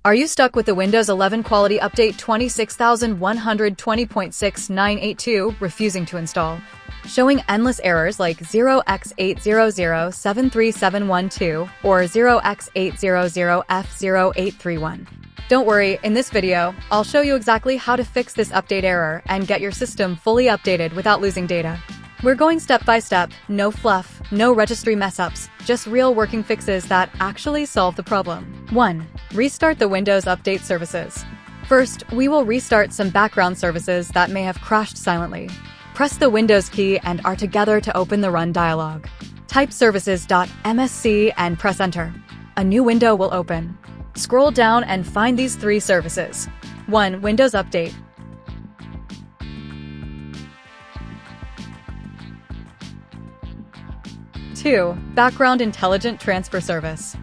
Are you stuck with the Windows 11 Quality Update 26120.6982 refusing to install, showing endless errors like 0x800073712 or 0x800f0831? Don't worry, in this video, I'll show you exactly how to fix this update error and get your system fully updated without losing data. We're going step by step, no fluff, no registry mess-ups, just real working fixes that actually solve the problem. 1. Restart the Windows Update services. First, we will restart some background services that may have crashed silently. Press the Windows key and R together to open the Run dialog. Type services.msc and press Enter. A new window will open. Scroll down and find these three services. 1. Windows Update. 2. Background Intelligent Transfer Service.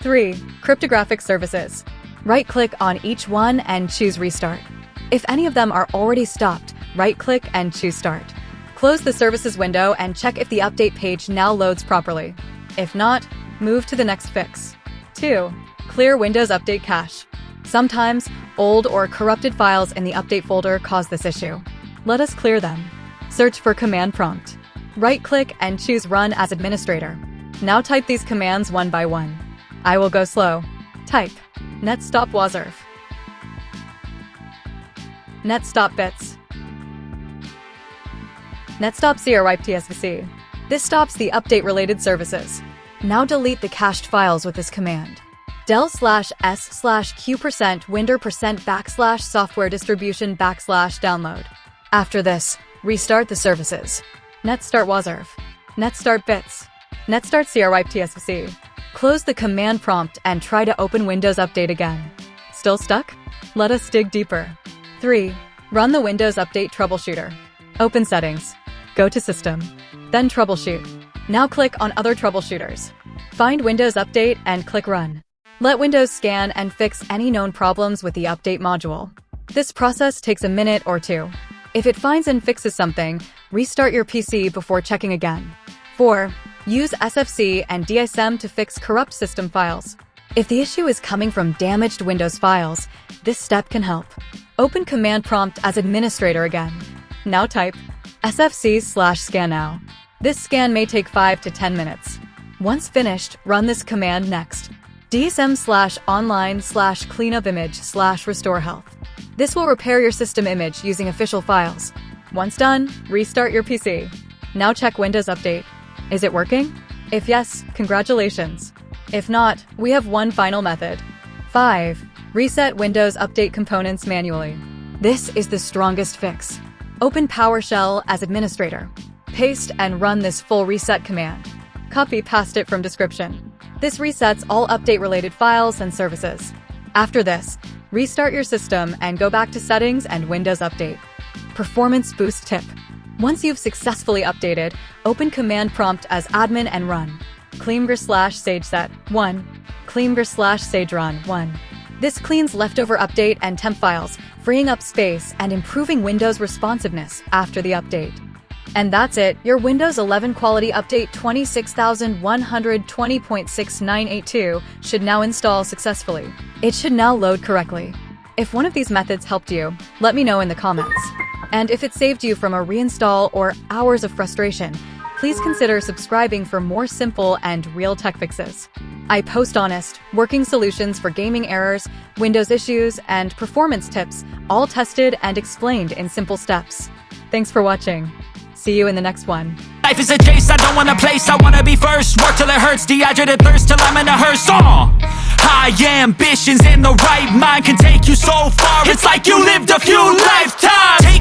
3. Cryptographic Services. Right-click on each one and choose Restart. If any of them are already stopped, right-click and choose Start. Close the Services window and check if the update page now loads properly. If not, move to the next fix. 2. Clear Windows Update Cache. Sometimes, old or corrupted files in the Update folder cause this issue. Let us clear them. Search for Command Prompt. Right-click and choose Run as Administrator. Now type these commands one by one. I will go slow. Type netstop wazrf, netstop bits, netstop 0x800f0984. This stops the update-related services. Now delete the cached files with this command. del/s/q%winder%\software distribution /download. After this, restart the services. netstart wazrf, netstart bits, netstart 0x800f0984. Close the command prompt and try to open Windows Update again. Still stuck? Let us dig deeper. 3. Run the Windows Update Troubleshooter. Open Settings. Go to System. Then Troubleshoot. Now click on Other Troubleshooters. Find Windows Update and click Run. Let Windows scan and fix any known problems with the Update module. This process takes a minute or two. If it finds and fixes something, restart your PC before checking again. 4. Use SFC and DISM to fix corrupt system files. If the issue is coming from damaged Windows files, this step can help. Open Command Prompt as Administrator again. Now type sfc/scan now. This scan may take 5 to 10 minutes. Once finished, run this command next. DISM/online/cleanupimage/restore health. This will repair your system image using official files. Once done, restart your PC. Now check Windows Update. Is it working? If yes, congratulations. If not, we have one final method. 5. Reset Windows Update components manually. This is the strongest fix. Open PowerShell as Administrator. Paste and run this full reset command. Copy-paste it from description. This resets all update-related files and services. After this, restart your system and go back to Settings and Windows Update. Performance Boost Tip. Once you've successfully updated, open Command Prompt as Admin and run. cleangr/sageset 1. cleangr/sagerun 1. This cleans leftover update and temp files, freeing up space and improving Windows responsiveness after the update. And that's it, your Windows 11 Quality Update 26120.6982 should now install successfully. It should now load correctly. If one of these methods helped you, let me know in the comments. And if it saved you from a reinstall or hours of frustration, please consider subscribing for more simple and real tech fixes. I post honest, working solutions for gaming errors, Windows issues, and performance tips, all tested and explained in simple steps. Thanks for watching. See you in the next one. Life is a chase, I don't want a place, I wanna be first. Work till it hurts, dehydrated thirst till I'm in a hearse. High ambitions in the right mind can take you so far. It's like you lived a few lifetimes.